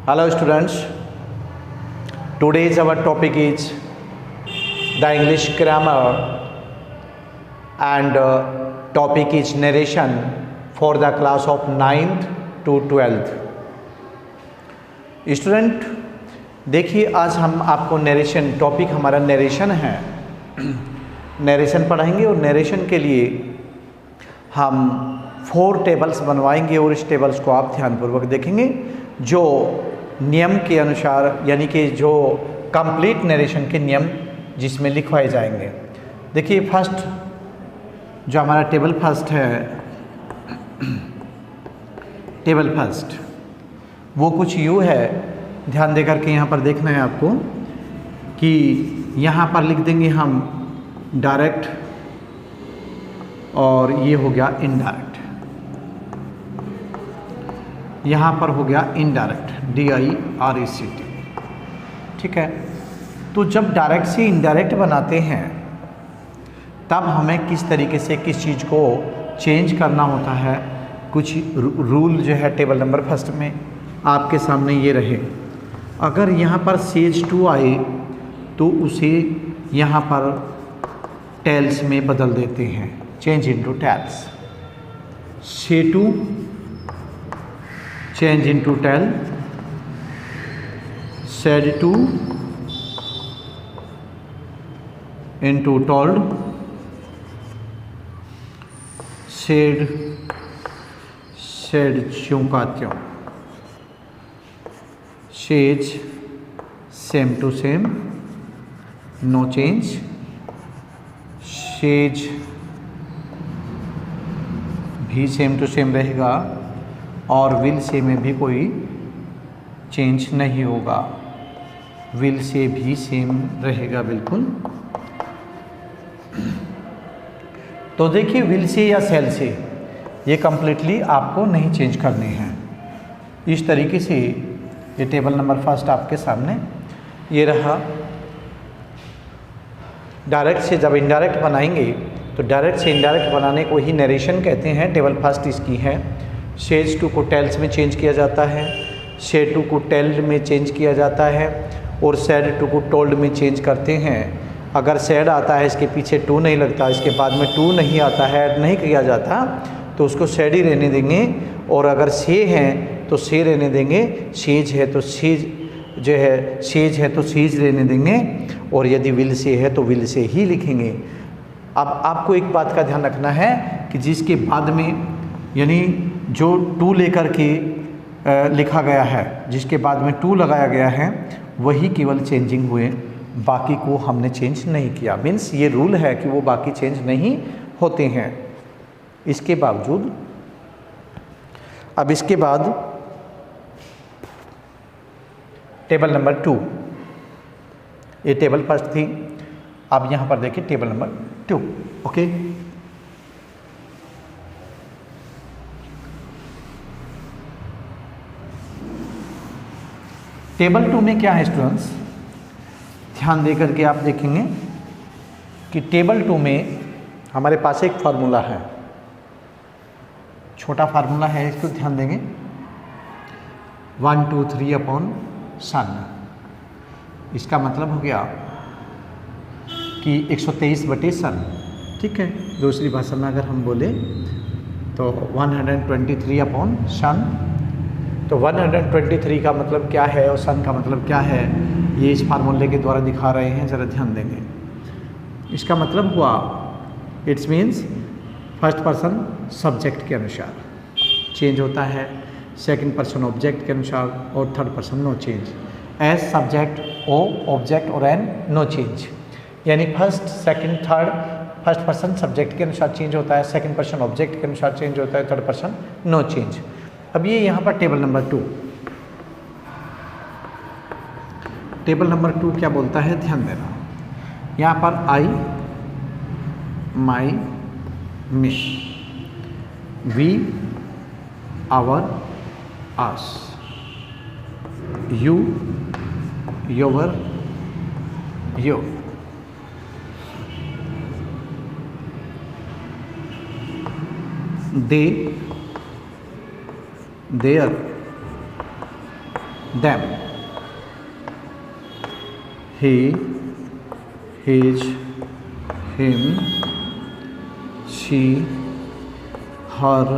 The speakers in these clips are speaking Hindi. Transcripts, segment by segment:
Hello students, today's our topic is the English grammar and topic is narration for the class of 9th to 12th. Student देखिए, आज हम आपको नरेशन टॉपिक हमारा नरेशन है, नरेशन पढ़ाएंगे और नरेशन के लिए हम 4 टेबल्स बनवाएंगे और इस टेबल्स को आप ध्यानपूर्वक देखेंगे जो नियम के अनुसार, यानी कि जो कंप्लीट नरेशन के नियम जिसमें लिखवाए जाएंगे। देखिए फर्स्ट जो हमारा टेबल फर्स्ट है, टेबल फर्स्ट वो कुछ यूँ है, ध्यान दे करके यहाँ पर देखना है आपको कि यहाँ पर लिख देंगे हम डायरेक्ट और ये हो गया इनडायरेक्ट, यहाँ पर हो गया इनडायरेक्ट DIRECT। ठीक है, तो जब डायरेक्ट से इनडायरेक्ट बनाते हैं तब हमें किस तरीके से किस चीज़ को चेंज करना होता है, कुछ रूल जो है टेबल नंबर फर्स्ट में आपके सामने ये रहे। अगर यहाँ पर सेज 2 आए तो उसे यहाँ पर टेल्स में बदल देते हैं, change into tells. Say 2 change into tell, said 2 into told, said ज्यों का त्यों, says same to same no change, says भी सेम टू सेम रहेगा और विल से में भी कोई चेंज नहीं होगा, विल से भी सेम रहेगा बिल्कुल। तो देखिए विल से या सेल से ये कम्प्लीटली आपको नहीं चेंज करने हैं। इस तरीके से ये टेबल नंबर फर्स्ट आपके सामने ये रहा। डायरेक्ट से जब इनडायरेक्ट बनाएंगे तो डायरेक्ट से इनडायरेक्ट बनाने को ही नरेशन कहते हैं। टेबल फर्स्ट इसकी है। सेज 2 को टेल्स में चेंज किया जाता है, सेड 2 को टेल्ड में चेंज किया जाता है और सेड 2 को टोल्ड में चेंज करते हैं। अगर सेड आता है इसके पीछे 2 नहीं लगता, इसके बाद में 2 नहीं आता है, ऐड नहीं किया जाता तो उसको सेड ही रहने देंगे। और अगर से हैं तो से रहने देंगे, सेज है तो सेज जो है, सेज है तो सेज रहने देंगे और यदि विल से है तो विल से ही लिखेंगे। अब आपको एक बात का ध्यान रखना है कि जिसके बाद में यानी जो 2 लेकर के लिखा गया है, जिसके बाद में 2 लगाया गया है वही केवल चेंजिंग हुए, बाकी को हमने चेंज नहीं किया। मीन्स ये रूल है कि वो बाकी चेंज नहीं होते हैं। इसके बावजूद अब इसके बाद टेबल नंबर 2, ये टेबल फर्स्ट थी। अब यहाँ पर देखिए टेबल नंबर 2। ओके, टेबल 2 में क्या है स्टूडेंट्स, ध्यान दे करके आप देखेंगे कि टेबल 2 में हमारे पास एक फार्मूला है, छोटा फार्मूला है, इसको ध्यान देंगे 1 2 3 अपॉन सन। इसका मतलब हो गया कि 123/सन। ठीक है, दूसरी भाषा में अगर हम बोले तो 123 अपॉन सन। तो 123 का मतलब क्या है और सन का मतलब क्या है, ये इस फार्मूले के द्वारा दिखा रहे हैं, ज़रा ध्यान देंगे। इसका मतलब हुआ it's means first person subject के अनुसार चेंज होता है, सेकंड पर्सन ऑब्जेक्ट के अनुसार और third person no change. As subject, O object और एन नो चेंज। यानी first second third, first person subject के अनुसार चेंज होता है, सेकंड पर्सन ऑब्जेक्ट के अनुसार चेंज होता है, थर्ड पर्सन नो चेंज। अब ये यहाँ पर टेबल नंबर 2, टेबल नंबर 2 क्या बोलता है, ध्यान देना। यहाँ पर I, my, me, we, our, us, you, your, you, they, their, them, he, his, him, she, her,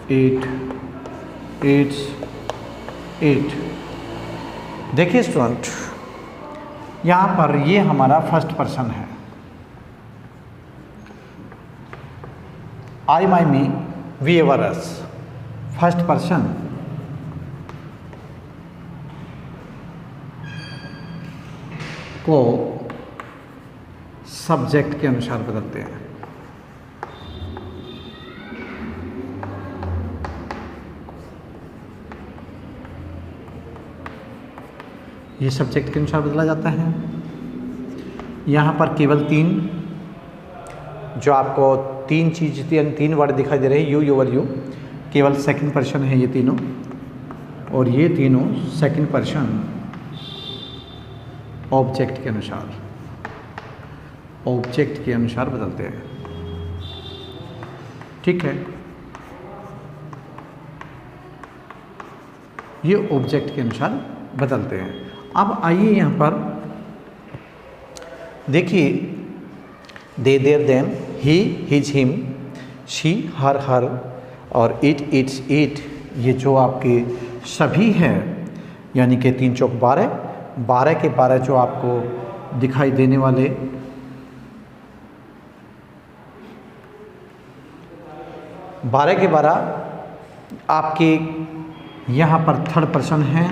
it, its, it। देखिए स्टूडेंट, यहाँ पर ये हमारा फर्स्ट पर्सन है। I, my, me, we, our, us. First person को सब्जेक्ट के अनुसार बदलते हैं। ये सब्जेक्ट के अनुसार बदला जाता है। यहाँ पर केवल 3 जो आपको 3 चीज़, 3 वर्ड दिखाई दे रहे हैं, यू, योर, यू, केवल सेकंड पर्सन है ये तीनों, और ये तीनों सेकंड पर्सन ऑब्जेक्ट के अनुसार बदलते हैं। ठीक है, ये ऑब्जेक्ट के अनुसार बदलते हैं। अब आइए यहाँ पर देखिए, they, their, them, he, his, him, she, her, और इट, इट्स, इट, ये जो आपके सभी हैं, यानी कि 3 चौक 12, 12 के 12 जो आपको दिखाई देने वाले बारह के 12 आपके यहाँ पर थर्ड पर्सन हैं।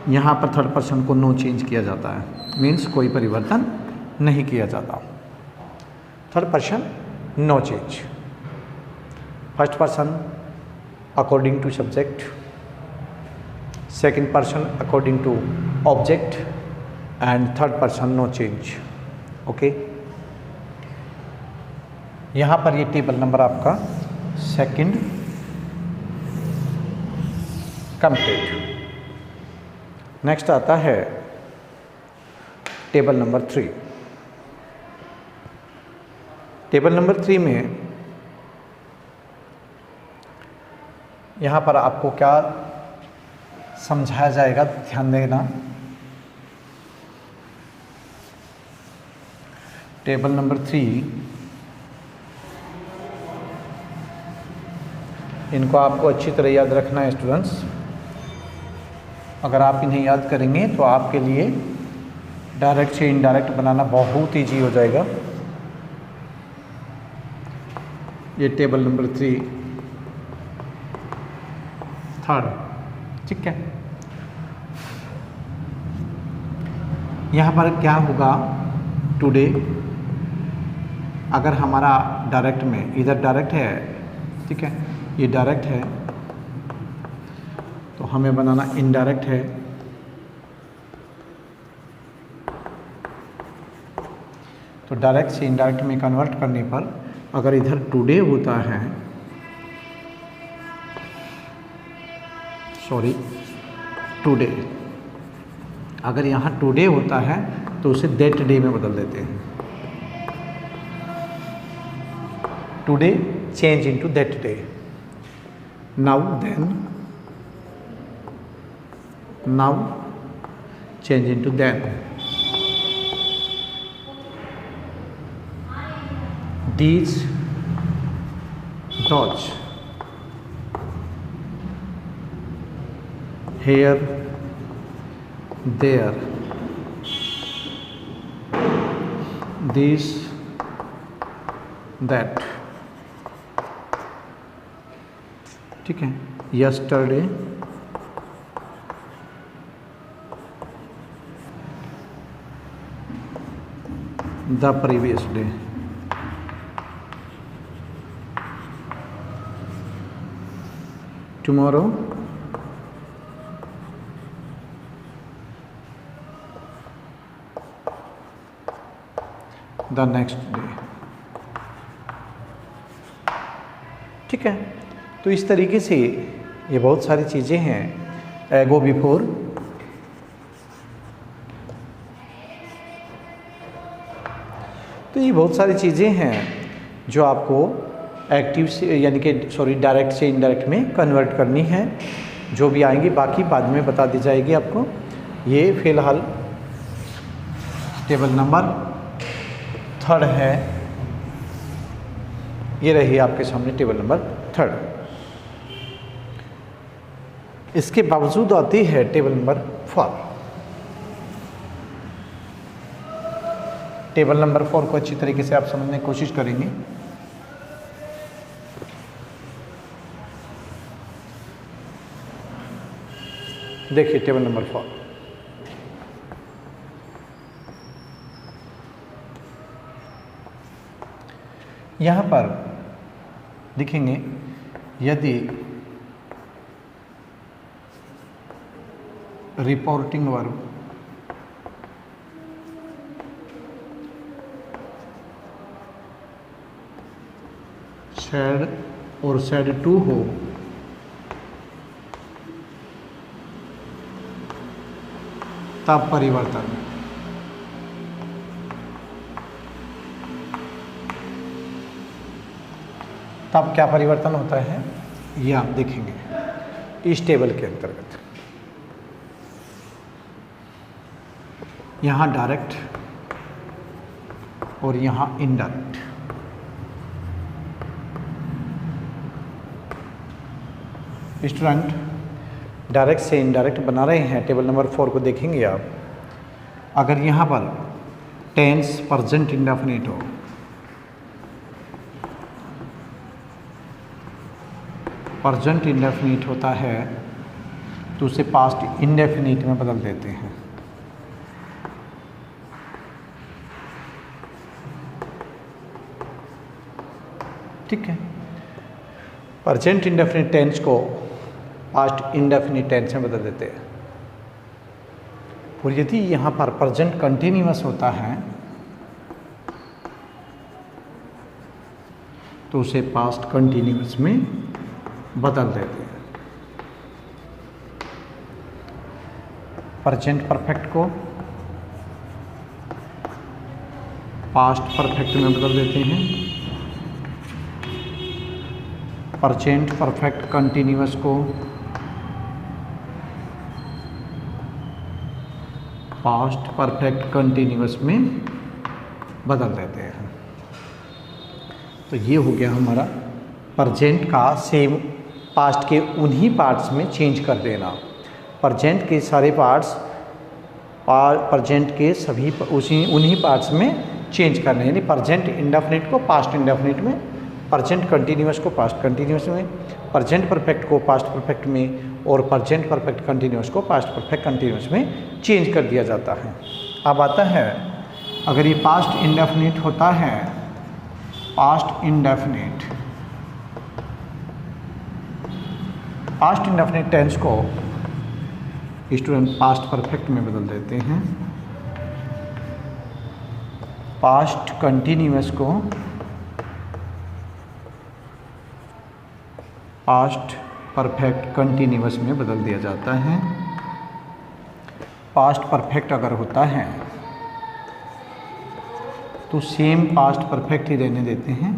यहाँ पर थर्ड पर्सन को नो चेंज किया जाता है, मीन्स कोई परिवर्तन नहीं किया जाता। Third person no change. First person according to subject, second person according to object, and third person no change. Okay, यहाँ पर ये टेबल नंबर आपका सेकंड कंप्लीट। नेक्स्ट आता है टेबल नंबर 3। टेबल नंबर 3 में यहाँ पर आपको क्या समझाया जाएगा, ध्यान देना। टेबल नंबर 3, इनको आपको अच्छी तरह याद रखना है स्टूडेंट्स। अगर आप इन्हें याद करेंगे तो आपके लिए डायरेक्ट से इनडायरेक्ट बनाना बहुत ईजी हो जाएगा। ये टेबल नंबर 3 थर्ड, ठीक है। यहाँ पर क्या होगा, टुडे, अगर हमारा डायरेक्ट में इधर डायरेक्ट है, ठीक है, ये डायरेक्ट है, तो हमें बनाना इनडायरेक्ट है। तो डायरेक्ट से इनडायरेक्ट में कन्वर्ट करने पर अगर इधर टुडे होता है, सॉरी टुडे, अगर यहाँ टुडे होता है तो उसे दैट डे में बदल देते हैं। Today change into that day, now then, now change into then, these, those, here, there, this, that, ठीक है। yesterday, the previous day, tomorrow, the next day, ठीक है। तो इस तरीके से ये बहुत सारी चीज़ें हैं। गो बिफोर, तो ये बहुत सारी चीज़ें हैं जो आपको एक्टिव से यानी कि डायरेक्ट से इनडायरेक्ट में कन्वर्ट करनी है। जो भी आएंगी बाकी बाद में बता दी जाएगी आपको। ये फ़िलहाल टेबल नंबर 3 है, ये रही आपके सामने टेबल नंबर 3। इसके बावजूद आती है टेबल नंबर 4। टेबल नंबर 4 को अच्छी तरीके से आप समझने की कोशिश करेंगे। देखिए टेबल नंबर 4, यहाँ पर लिखेंगे यदि रिपोर्टिंग वर्ब सैड और सैड टू हो तब परिवर्तन। तब क्या परिवर्तन होता है ये आप देखेंगे इस टेबल के अंतर्गत। यहाँ डायरेक्ट और यहाँ इनडायरेक्ट। स्टूडेंट डायरेक्ट से इनडायरेक्ट बना रहे हैं। टेबल नंबर 4 को देखेंगे आप। अगर यहाँ पर टेंस प्रेजेंट इंडेफिनिट हो, प्रेजेंट इंडेफिनिट होता है तो उसे पास्ट इंडेफिनिट में बदल देते हैं। ठीक है, प्रेजेंट इंडेफिनिट टेंस को पास्ट इंडेफिनिट टेंस में बदल देते हैं। और यदि यहाँ पर प्रेजेंट कंटिन्यूअस होता है तो उसे पास्ट कंटिन्यूअस में बदल देते हैं। प्रेजेंट परफेक्ट को पास्ट परफेक्ट में बदल देते हैं। प्रेजेंट परफेक्ट कंटिन्यूअस को पास्ट परफेक्ट कंटिन्यूअस में बदल देते हैं। तो ये हो गया हमारा प्रेजेंट का सेम पास्ट के उन्हीं पार्ट्स में चेंज कर देना। प्रेजेंट के सारे पार्ट्स प्रेजेंट के सभी उन्हीं पार्ट्स में चेंज करने, यानी प्रेजेंट इंडेफिनिट को पास्ट इंडेफिनिट में, प्रेजेंट कंटिन्यूअस को पास्ट कंटिन्यूअस में, प्रेजेंट परफेक्ट को पास्ट परफेक्ट में और प्रेजेंट परफेक्ट कंटिन्यूअस को पास्ट परफेक्ट कंटिन्यूअस में चेंज कर दिया जाता है। अब आता है अगर ये पास्ट इंडेफिनिट होता है, पास्ट इंडेफिनिट टेंस को स्टूडेंट पास्ट परफेक्ट में बदल देते हैं। पास्ट कंटिन्यूअस को पास्ट परफेक्ट कंटिन्यूअस में बदल दिया जाता है। पास्ट परफेक्ट अगर होता है तो सेम पास्ट परफेक्ट ही रहने देते हैं।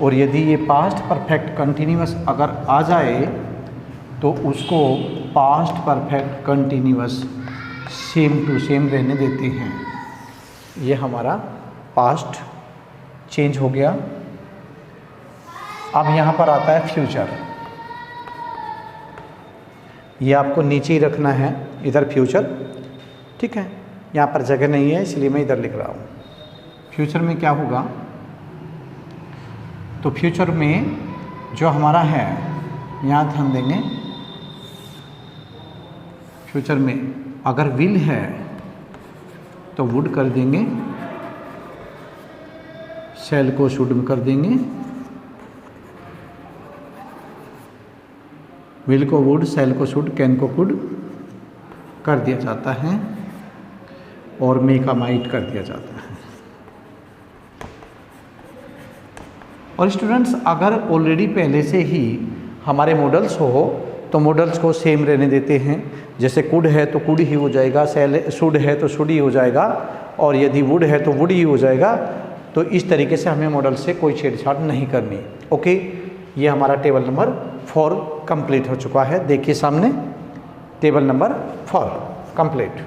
और यदि ये पास्ट परफेक्ट कंटिन्यूअस अगर आ जाए तो उसको past perfect continuous same to same रहने देते हैं। ये हमारा पास्ट चेंज हो गया। अब यहाँ पर आता है फ्यूचर। ये आपको नीचे ही रखना है, इधर फ्यूचर। ठीक है, यहाँ पर जगह नहीं है इसलिए मैं इधर लिख रहा हूँ। फ्यूचर में क्या होगा, तो फ्यूचर में जो हमारा है यहाँ ध्यान देंगे। फ्यूचर में अगर विल है तो वुड कर देंगे, शैल को शुड में कर देंगे, विल को वुड, शैल को शुड, कैन को कुड कर दिया जाता है और मे का माइट कर दिया जाता है। और स्टूडेंट्स अगर ऑलरेडी पहले से ही हमारे मॉडल्स हो तो मॉडल्स को सेम रहने देते हैं। जैसे कुड है तो कुड ही हो जाएगा, शुड है तो शुड ही हो जाएगा, और यदि वुड है तो वुड ही हो जाएगा। तो इस तरीके से हमें मॉडल से कोई छेड़छाड़ नहीं करनी। ओके, ये हमारा टेबल नंबर 4 कंप्लीट हो चुका है। देखिए सामने टेबल नंबर 4 कंप्लीट।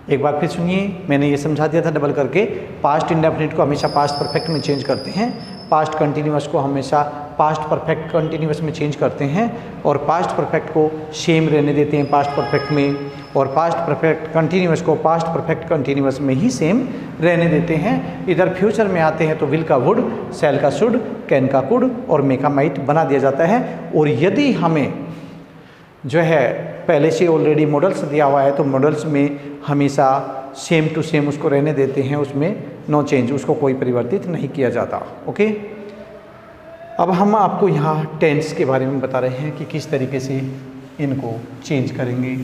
एक बार फिर सुनिए, मैंने ये समझा दिया था डबल करके। पास्ट इंडेफिनिट को हमेशा पास्ट परफेक्ट में चेंज करते हैं, पास्ट कंटिन्यूअस को हमेशा पास्ट परफेक्ट कंटिन्यूअस में चेंज करते हैं, और पास्ट परफेक्ट को सेम रहने देते हैं पास्ट परफेक्ट में, और पास्ट परफेक्ट कंटिन्यूअस को पास्ट परफेक्ट कंटिन्यूअस में ही सेम रहने देते हैं। इधर फ्यूचर में आते हैं तो विल का वुड, सेल का शुड, कैन का कुड और मे का माइट बना दिया जाता है। और यदि हमें जो है पहले से ऑलरेडी मॉडल्स दिया हुआ है तो मॉडल्स में हमेशा सेम टू सेम उसको रहने देते हैं, उसमें नो चेंज, उसको कोई परिवर्तित नहीं किया जाता। ओके, अब हम आपको यहाँ टेंस के बारे में बता रहे हैं कि किस तरीके से इनको चेंज करेंगे,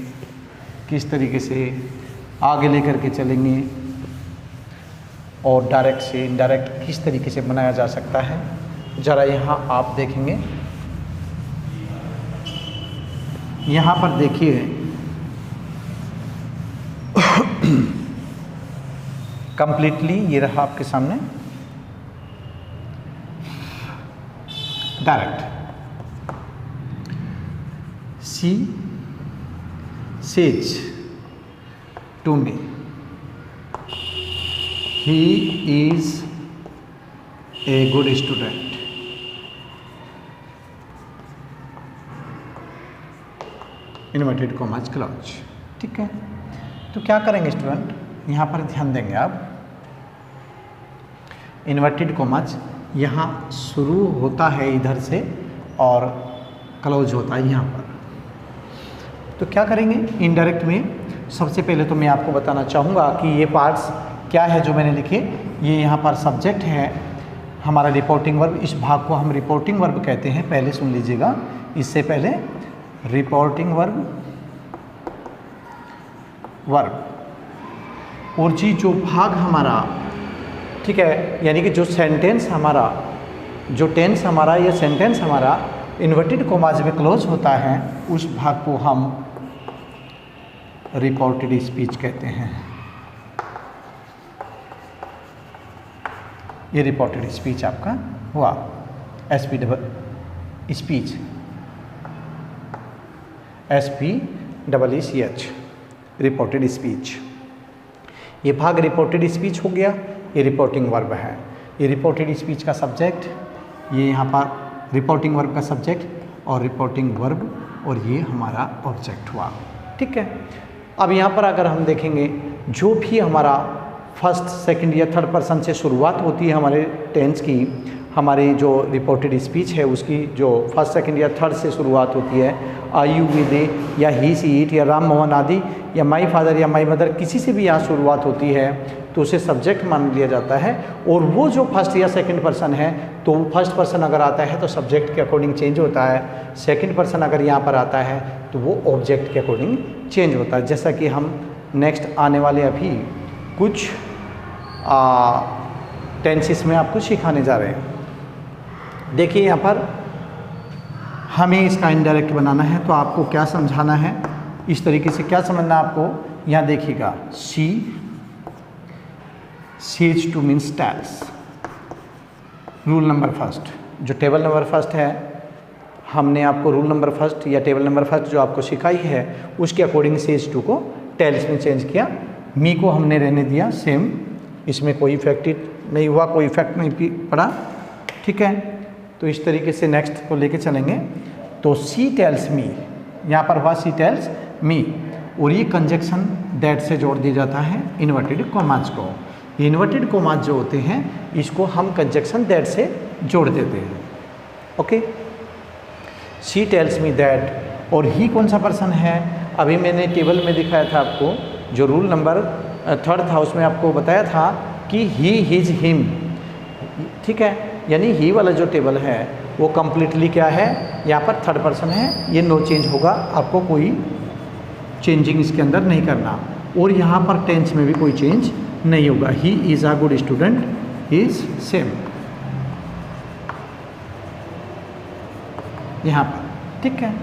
किस तरीके से आगे लेकर के चलेंगे, और डायरेक्ट से इनडायरेक्ट किस तरीके से बनाया जा सकता है। ज़रा यहाँ आप देखेंगे, यहाँ पर देखिए कंप्लीटली ये रहा आपके सामने direct. She says to me he is a good student. Inverted commas close. ठीक है, तो क्या करेंगे स्टूडेंट, यहाँ पर ध्यान देंगे आप। इन्वर्टेड कॉमास यहाँ शुरू होता है इधर से और क्लोज होता है यहाँ पर। तो क्या करेंगे इनडायरेक्ट में, सबसे पहले तो मैं आपको बताना चाहूँगा कि ये पार्ट्स क्या है जो मैंने लिखे। ये यहाँ पर सब्जेक्ट है हमारा रिपोर्टिंग वर्ब, इस भाग को हम रिपोर्टिंग वर्ब कहते हैं। पहले सुन लीजिएगा, इससे पहले रिपोर्टिंग वर्ब और जी जो भाग हमारा, ठीक है, यानी कि जो सेंटेंस हमारा, जो टेंस हमारा या सेंटेंस हमारा इन्वर्टेड कॉमास में क्लोज होता है, उस भाग को हम रिपोर्टेड स्पीच कहते हैं। ये रिपोर्टेड स्पीच आपका हुआ, SP double speech, SPEECH, reported speech. ये भाग रिपोर्टेड स्पीच हो गया, ये रिपोर्टिंग वर्ब है। ये रिपोर्टेड स्पीच का सब्जेक्ट, ये यहाँ पर रिपोर्टिंग वर्ब का सब्जेक्ट और रिपोर्टिंग वर्ब, और ये हमारा ऑब्जेक्ट हुआ। ठीक है, अब यहाँ पर अगर हम देखेंगे जो भी हमारा फर्स्ट, सेकंड या थर्ड पर्सन से शुरुआत होती है हमारे टेंस की, हमारी जो रिपोर्टेड स्पीच है उसकी जो फर्स्ट, सेकंड या थर्ड से शुरुआत होती है, आई यू वी दे या ही सी इट या राम मोहन आदि या माई फादर या माई मदर, किसी से भी यहाँ शुरुआत होती है तो उसे सब्जेक्ट मान लिया जाता है। और वो जो फर्स्ट या सेकंड पर्सन है तो फर्स्ट पर्सन अगर आता है तो सब्जेक्ट के अकॉर्डिंग चेंज होता है, सेकंड पर्सन अगर यहाँ पर आता है तो वो ऑब्जेक्ट के अकॉर्डिंग चेंज होता है। जैसा कि हम नेक्स्ट आने वाले अभी कुछ टेंसेस में आपको सिखाने जा रहे हैं। देखिए यहाँ पर हमें इसका इनडायरेक्ट बनाना है, तो आपको क्या समझाना है, इस तरीके से क्या समझना है आपको। यहाँ देखिएगा, says to means tells. Rule number first, जो टेबल नंबर फर्स्ट है, हमने आपको रूल नंबर फर्स्ट या टेबल नंबर फर्स्ट जो आपको सिखाई है उसके अकॉर्डिंग सीज टू को टेल्स में चेंज किया। मी को हमने रहने दिया सेम, इसमें कोई इफेक्ट नहीं हुआ, कोई इफेक्ट नहीं पड़ा। ठीक है, तो इस तरीके से नेक्स्ट को लेके चलेंगे। तो सी टेल्स मी, यहाँ पर हुआ सी टेल्स मी, और ये कंजक्शन दैट से जोड़ दिया जाता है इन्वर्टेड कॉमास को। इन्वर्टेड कॉमास जो होते हैं इसको हम कंजक्शन दैट से जोड़ देते हैं। Okay, she tells me that, और ही कौन सा पर्सन है, अभी मैंने टेबल में दिखाया था आपको, जो रूल नंबर थर्ड था उसमें आपको बताया था कि ही हिज हिम। ठीक है, यानी ही वाला जो टेबल है वो कम्प्लीटली क्या है, यहाँ पर थर्ड पर्सन है, ये नो चेंज होगा, आपको कोई चेंजिंग इसके अंदर नहीं करना। और यहाँ पर टेंस में भी कोई चेंज नहीं होगा। He is a good student is same. यहाँ पर, ठीक है।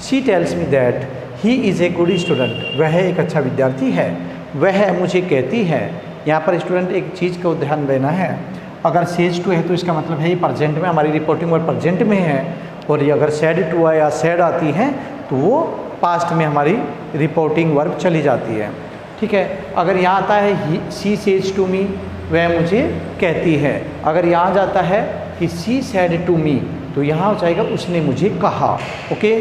She tells me that he is a good student, वह एक अच्छा विद्यार्थी है। वह मुझे कहती है, यहाँ पर स्टूडेंट एक चीज़ को ध्यान देना है, अगर सेज टू है तो इसका मतलब है ये प्रजेंट में, हमारी रिपोर्टिंग वर्ब प्रजेंट में है, और ये अगर सैड टू है या सैड आती है तो वो पास्ट में हमारी रिपोर्टिंग वर्ब चली जाती है, ठीक है। अगर यहाँ आता है शी सेज टू मी, वह मुझे कहती है। अगर यहाँ जाता है कि शी सैड टू मी, तो यहाँ हो जाएगा उसने मुझे कहा, ओके।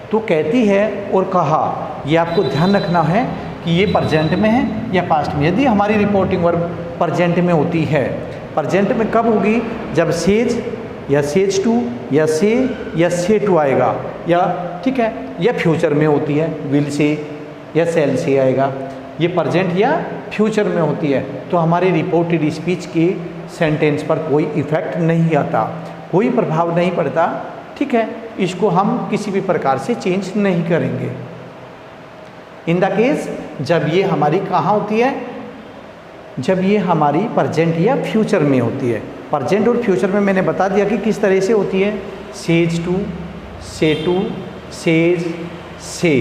तो कहती है और कहा, ये आपको ध्यान रखना है कि ये प्रजेंट में है या पास्ट में। यदि हमारी रिपोर्टिंग वर्ब प्रजेंट में होती है, प्रजेंट में कब होगी, जब सेज या सेज टू या से टू आएगा, या ठीक है, या फ्यूचर में होती है, विल से या सेल से आएगा। ये प्रजेंट या फ्यूचर में होती है तो हमारे रिपोर्टेड स्पीच के सेंटेंस पर कोई इफ़ेक्ट नहीं आता, कोई प्रभाव नहीं पड़ता, ठीक है। इसको हम किसी भी प्रकार से चेंज नहीं करेंगे। इन द केस जब ये हमारी कहाँ होती है, जब ये हमारी प्रजेंट या फ्यूचर में होती है। प्रजेंट और फ्यूचर में मैंने बता दिया कि किस तरह से होती है, सेज टू, सेज, से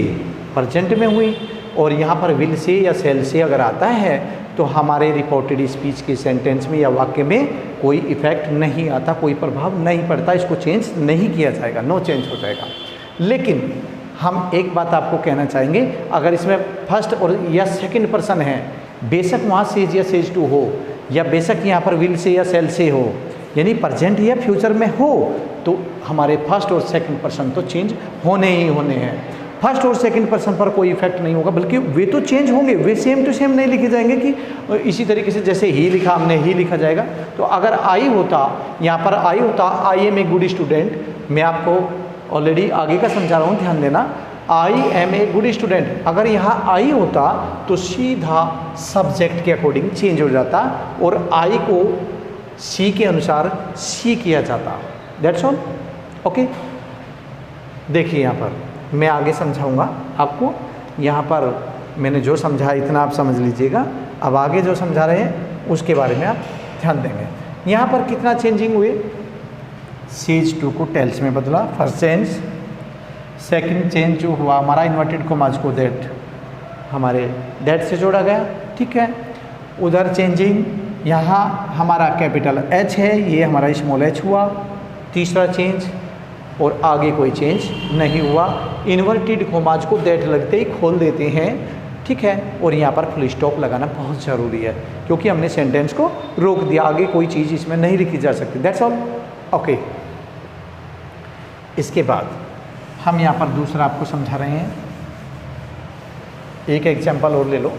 प्रजेंट में हुई, और यहाँ पर विल से या सेल से अगर आता है तो हमारे रिपोर्टेड स्पीच के सेंटेंस में या वाक्य में कोई इफ़ेक्ट नहीं आता, कोई प्रभाव नहीं पड़ता, इसको चेंज नहीं किया जाएगा, नो चेंज हो जाएगा। लेकिन हम एक बात आपको कहना चाहेंगे, अगर इसमें फर्स्ट और या सेकंड पर्सन है, बेशक वहाँ सेज या सेज टू हो, या बेशक यहाँ पर विल से या सेल से हो, यानी प्रजेंट या फ्यूचर में हो, तो हमारे फर्स्ट और सेकंड पर्सन तो चेंज होने ही होने हैं। फर्स्ट और सेकंड पर्सन पर कोई इफेक्ट नहीं होगा, बल्कि वे तो चेंज होंगे, वे सेम टू सेम नहीं लिखे जाएंगे कि इसी तरीके से जैसे ही लिखा हमने ही लिखा जाएगा। तो अगर आई होता, यहाँ पर आई होता, I am a good student, मैं आपको ऑलरेडी आगे का समझा रहा हूँ, ध्यान देना, I am a good student, अगर यहाँ आई होता तो सीधा सब्जेक्ट के अकॉर्डिंग चेंज हो जाता और आई को सी के अनुसार सी किया जाता। That's all, okay. देखिए यहाँ पर मैं आगे समझाऊंगा आपको, यहाँ पर मैंने जो समझा इतना आप समझ लीजिएगा, अब आगे जो समझा रहे हैं उसके बारे में आप ध्यान देंगे। यहाँ पर कितना चेंजिंग हुए, सेज टू को टेल्स में बदला, फर्स्ट चेंज। सेकंड चेंज जो हुआ हमारा इन्वर्टेड कॉमास को दैट, हमारे दैट से जोड़ा गया, ठीक है। उधर चेंजिंग, यहाँ हमारा कैपिटल एच है, ये हमारा स्मॉल एच हुआ, तीसरा चेंज, और आगे कोई चेंज नहीं हुआ। इन्वर्टेड कॉमास को दैट लगते ही खोल देते हैं, ठीक है। और यहाँ पर फुल स्टॉप लगाना बहुत ज़रूरी है, क्योंकि हमने सेंटेंस को रोक दिया, आगे कोई चीज़ इसमें नहीं लिखी जा सकती। That's all, okay. इसके बाद हम यहाँ पर दूसरा आपको समझा रहे हैं, एक एग्जाम्पल और ले लो।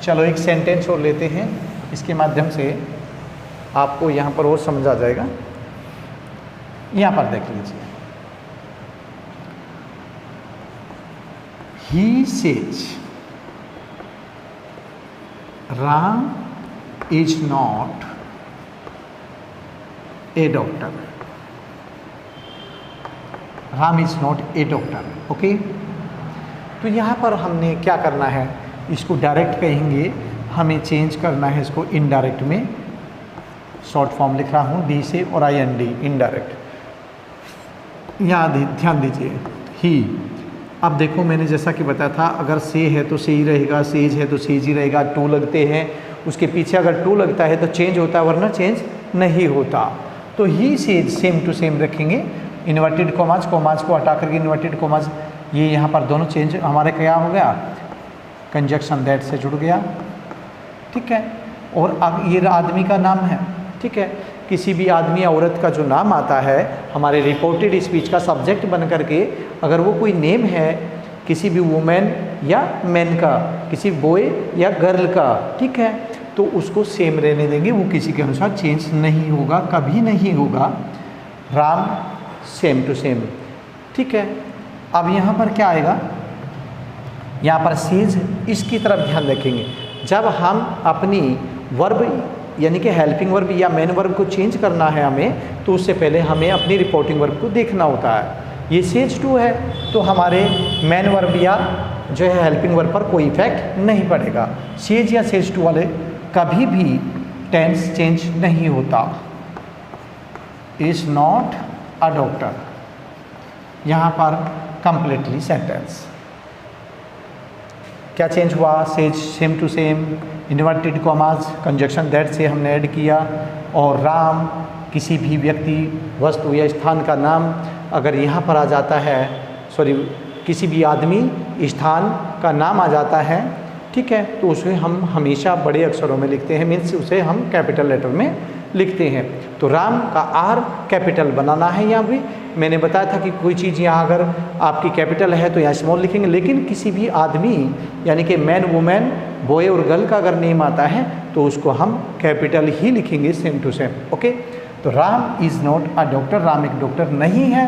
चलो एक सेंटेंस और लेते हैं, इसके माध्यम से आपको यहाँ पर और समझ आ जाएगा। यहाँ पर देख लीजिए, he says Ram is not a doctor, Ram is not a doctor, okay. तो यहाँ पर हमने क्या करना है, इसको डायरेक्ट कहेंगे, हमें चेंज करना है इसको इनडायरेक्ट में। शॉर्ट फॉर्म लिख रहा हूँ डी से और IND, इनडायरेक्ट। यहाँ ध्यान दीजिए, ही। अब देखो मैंने जैसा कि बताया था, अगर से है तो से ही रहेगा, सेज है तो सेज ही रहेगा, टू लगते हैं उसके पीछे अगर टू लगता है तो चेंज होता है, वरना चेंज नहीं होता। तो ही सेज सेम टू सेम रखेंगे, इन्वर्टेड कॉमास, कॉमास को हटा करके इन्वर्टेड कॉमास, ये यहाँ पर दोनों चेंज हमारे क्या हो गया, कंजक्शन दैट से जुड़ गया, ठीक है। और अब ये आदमी का नाम है, ठीक है। किसी भी आदमी या औरत का जो नाम आता है हमारे रिपोर्टेड स्पीच का सब्जेक्ट बन करके, अगर वो कोई नेम है किसी भी वुमेन या मैन का, किसी बॉय या गर्ल का, ठीक है, तो उसको सेम रहने देंगे, वो किसी के अनुसार चेंज नहीं होगा, कभी नहीं होगा। राम सेम टू सेम, ठीक है। अब यहाँ पर क्या आएगा, यहाँ पर सेज, इसकी तरफ ध्यान रखेंगे। जब हम अपनी वर्ब यानी कि हेल्पिंग वर्ब या मेन वर्ब को चेंज करना है हमें, तो उससे पहले हमें अपनी रिपोर्टिंग वर्ब को देखना होता है। ये सेज टू है तो हमारे मेन वर्ब या जो है हेल्पिंग वर्ब पर कोई इफेक्ट नहीं पड़ेगा। सेज या सेज टू वाले कभी भी टेंस चेंज नहीं होता, इज नॉट अ डॉक्टर। यहाँ पर कंप्लीटली सेंटेंस क्या चेंज हुआ, says same to same, inverted commas conjunction that से हमने ऐड किया, और राम किसी भी व्यक्ति वस्तु या स्थान का नाम अगर यहाँ पर आ जाता है, सॉरी किसी भी आदमी स्थान का नाम आ जाता है, ठीक है, तो उसे हम हमेशा बड़े अक्षरों में लिखते हैं, मीन्स उसे हम कैपिटल लेटर में लिखते हैं। तो राम का आर कैपिटल बनाना है। यहाँ भी मैंने बताया था कि कोई चीज़ यहाँ अगर आपकी कैपिटल है तो यहाँ स्मॉल लिखेंगे, लेकिन किसी भी आदमी यानी कि मैन वुमेन बॉय और गर्ल का अगर नेम आता है तो उसको हम कैपिटल ही लिखेंगे, सेम टू सेम। ओके, तो Ram is not a doctor, Ram एक डॉक्टर नहीं है।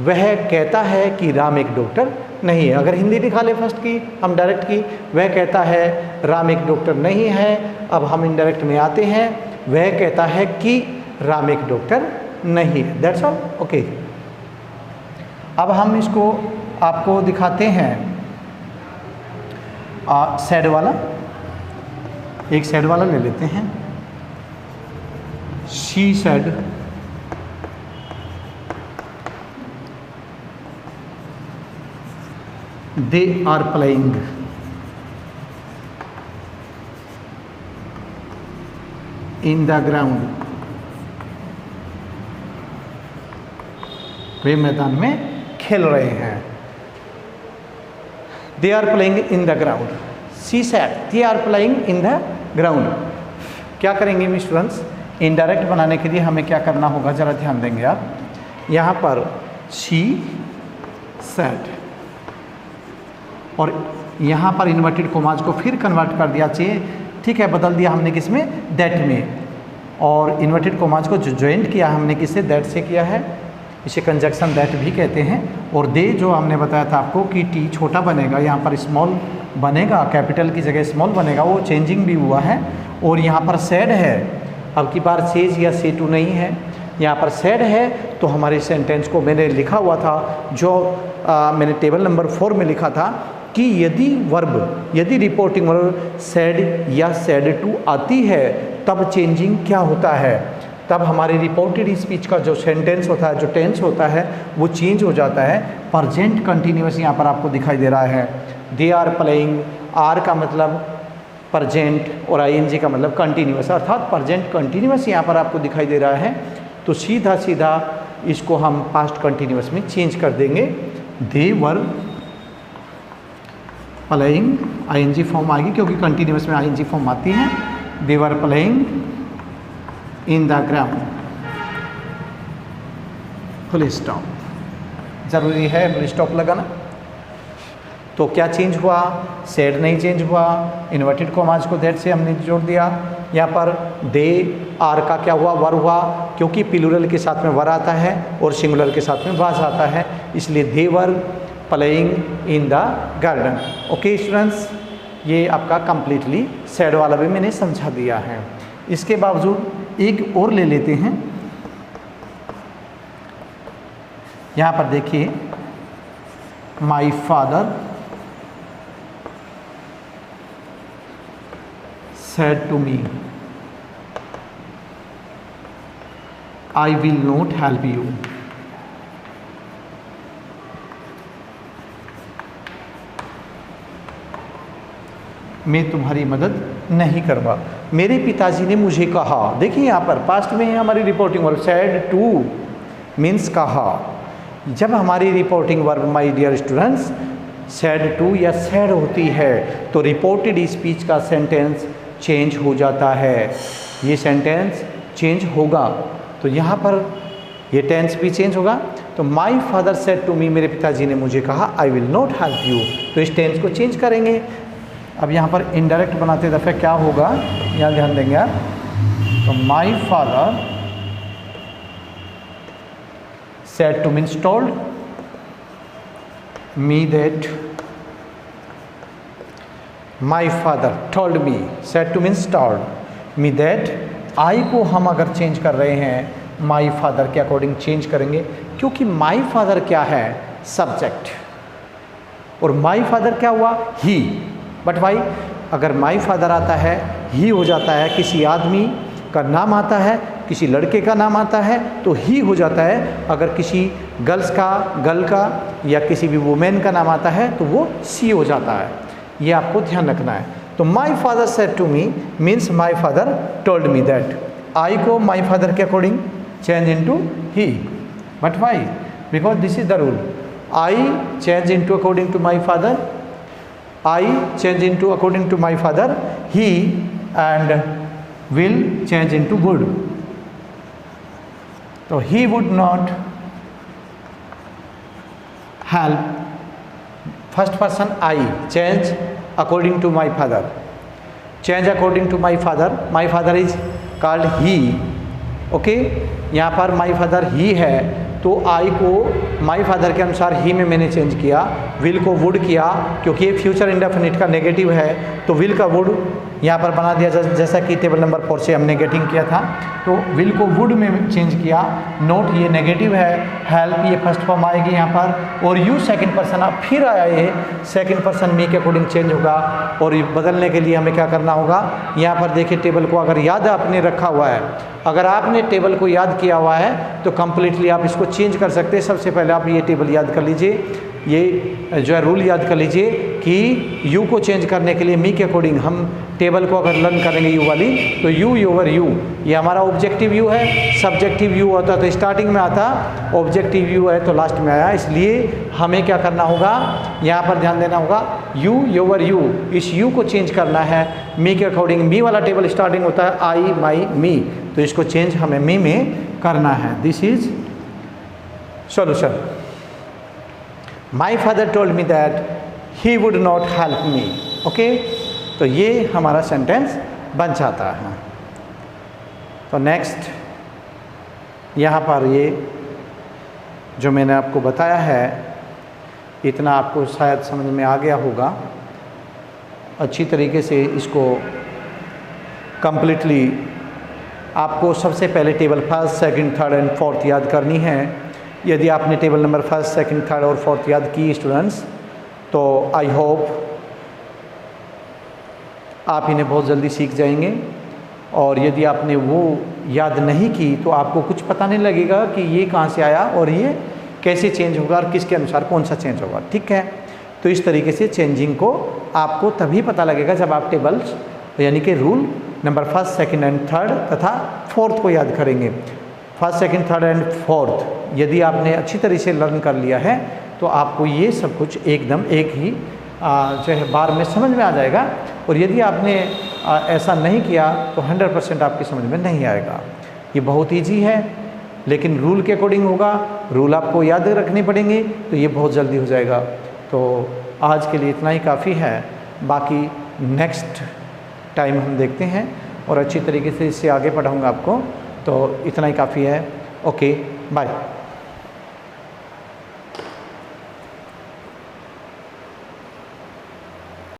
वह कहता है कि राम एक डॉक्टर नहीं है। अगर हिंदी दिखा ले फर्स्ट की, हम डायरेक्ट की, वह कहता है राम एक डॉक्टर नहीं है। अब हम इनडायरेक्ट में आते हैं, वह कहता है कि राम एक डॉक्टर नहीं है। That's all. ओके, अब हम इसको आपको दिखाते हैं सैड वाला, एक सैड वाला ले लेते हैं। She said they are playing in the ground, वे मैदान में खेल रहे हैं। they are playing in the ground, she said they are playing in the ground। क्या करेंगे स्टूडेंट्स, इनडायरेक्ट बनाने के लिए हमें क्या करना होगा, ज़रा ध्यान देंगे आप। यहाँ पर she said और यहाँ पर इन्वर्टेड कोमाज को फिर कन्वर्ट कर दिया चाहिए, ठीक है, बदल दिया हमने किस में, दैट में, और इन्वर्टेड कोमाज को जो ज्वाइंट किया हमने किससे, दैट से किया है, इसे कंजक्शन दैट भी कहते हैं। और दे जो हमने बताया था आपको कि टी छोटा बनेगा, यहाँ पर स्मॉल बनेगा, कैपिटल की जगह स्मॉल बनेगा, वो चेंजिंग भी हुआ है। और यहाँ पर सैड है, अब की बार सेज या से टू नहीं है, यहाँ पर सैड है। तो हमारे सेंटेंस को मैंने लिखा हुआ था, जो मैंने टेबल नंबर 4 में लिखा था कि यदि रिपोर्टिंग वर्ब सैड या सैड टू आती है तब चेंजिंग क्या होता है, तब हमारी रिपोर्टेड स्पीच का जो सेंटेंस होता है, जो टेंस होता है, वो चेंज हो जाता है। प्रेजेंट कंटिन्यूअस यहाँ पर आपको दिखाई दे रहा है। दे आर प्लेइंग, आर का मतलब प्रेजेंट और आईएनजी का मतलब कंटिन्यूअस, अर्थात प्रेजेंट कंटिन्यूअस यहाँ पर आपको दिखाई दे रहा है। तो सीधा सीधा इसको हम पास्ट कंटिन्यूअस में चेंज कर देंगे। They were playing, ING form आएगी क्योंकि कंटिन्यूअस में आईएनजी फॉर्म आती है। They were playing in the ground, full stop, ज़रूरी है फुल स्टॉप लगाना। तो क्या चेंज हुआ, सैड नहीं चेंज हुआ, इन्वर्टेड कॉमाज को दैट से हमने जोड़ दिया। यहाँ पर दे आर का क्या हुआ, वर हुआ, क्योंकि प्लूरल के साथ में वर आता है और सिंगुलर के साथ में वाज आता है, इसलिए they were playing in the garden. Okay students, ये आपका कंप्लीटली सैड वाला भी मैंने समझा दिया है। इसके बावजूद एक और ले लेते हैं। यहाँ पर देखिए, my father said to me, I will not help you। मैं तुम्हारी मदद नहीं करूँगा। मेरे पिताजी ने मुझे कहा, देखिए यहाँ पर पास्ट में है हमारी reporting verb, said to means कहा। जब हमारी reporting verb my dear students said to या said होती है तो रिपोर्टेड स्पीच का सेंटेंस चेंज हो जाता है, ये सेंटेंस चेंज होगा। तो यहाँ पर ये टेंस भी चेंज होगा। तो my father said to me, मेरे पिताजी ने मुझे कहा, I will not help you, तो इस टेंस को चेंज करेंगे। अब यहाँ पर इनडायरेक्ट बनाते दफ़े क्या होगा, यहाँ ध्यान देंगे आप। तो my father said to means told me that, my father told me, said to means told me that, I को हम अगर चेंज कर रहे हैं माई फादर के अकॉर्डिंग चेंज करेंगे, क्योंकि माई फादर क्या है, सब्जेक्ट, और माई फादर क्या हुआ, ही। बट भाई अगर माई फादर आता है, ही हो जाता है, किसी आदमी का नाम आता है किसी लड़के का नाम आता है तो ही हो जाता है, अगर किसी गर्ल का या किसी भी वुमेन का नाम आता है तो वो सी हो जाता है। ये आपको ध्यान रखना है। तो my father said to me means my father told me that. I को माई फादर के according change into he, but why? Because this is the rule. I change into according to my father, I change into according to my father, he and will change into would. So he would not help. First person I change according to my father. Change according to my father. My father is called he. Okay, यहाँ पर my father he है तो I को my father के अनुसार ही में मैंने चेंज किया, will को would किया, क्योंकि ये फ्यूचर इंडेफिनिट का नेगेटिव है तो will का would यहाँ पर बना दिया, जैसा कि टेबल नंबर 4 से हमने गेटिंग किया था। तो विल को वुड में चेंज किया। नोट ये नेगेटिव है, हेल्प ये फर्स्ट फॉर्म आएगी यहाँ पर, और यू सेकंड पर्सन अब फिर आया, ये सेकंड पर्सन मी के अकॉर्डिंग चेंज होगा। और ये बदलने के लिए हमें क्या करना होगा, यहाँ पर देखिए टेबल को अगर याद आपने रखा हुआ है, अगर आपने टेबल को याद किया हुआ है तो कम्प्लीटली आप इसको चेंज कर सकते हैं। सबसे पहले आप ये टेबल याद कर लीजिए, ये जो है रूल याद कर लीजिए कि यू को चेंज करने के लिए मी के अकॉर्डिंग हम टेबल को अगर लर्न करेंगे यू वाली, तो यू योवर यू ये हमारा ऑब्जेक्टिव यू है। सब्जेक्टिव यू होता तो स्टार्टिंग में आता, ऑब्जेक्टिव यू है तो लास्ट में आया। इसलिए हमें क्या करना होगा, यहाँ पर ध्यान देना होगा, यू योवर यू, इस यू को चेंज करना है मी के अकॉर्डिंग। मी वाला टेबल स्टार्टिंग होता है आई माई मी, तो इसको चेंज हमें मी में करना है। This is solution. My father told me that he would not help me. Okay, तो ये हमारा सेंटेंस बन जाता है। तो नेक्स्ट यहाँ पर ये जो मैंने आपको बताया है, इतना आपको शायद समझ में आ गया होगा। अच्छी तरीके से इसको कंप्लीटली आपको सबसे पहले table first, second, third and fourth याद करनी है। यदि आपने table number first, second, third और फोर्थ याद की स्टूडेंट्स, तो आई होप आप इन्हें बहुत जल्दी सीख जाएंगे। और यदि आपने वो याद नहीं की तो आपको कुछ पता नहीं लगेगा कि ये कहाँ से आया और ये कैसे चेंज होगा और किसके अनुसार कौन सा चेंज होगा। ठीक है, तो इस तरीके से चेंजिंग को आपको तभी पता लगेगा जब आप टेबल्स यानी कि rule number first, second and third तथा फोर्थ को याद करेंगे। First, second, third and fourth यदि आपने अच्छी तरह से लर्न कर लिया है तो आपको ये सब कुछ एकदम एक ही जो है बार में समझ में आ जाएगा। और यदि आपने ऐसा नहीं किया तो 100% आपकी समझ में नहीं आएगा। ये बहुत ईजी है, लेकिन रूल के अकॉर्डिंग होगा, रूल आपको याद रखने पड़ेंगे, तो ये बहुत जल्दी हो जाएगा। तो आज के लिए इतना ही काफ़ी है, बाकी नेक्स्ट टाइम हम देखते हैं और अच्छी तरीके से इससे आगे पढ़ाऊँगा आपको। तो इतना ही काफ़ी है। Okay, bye.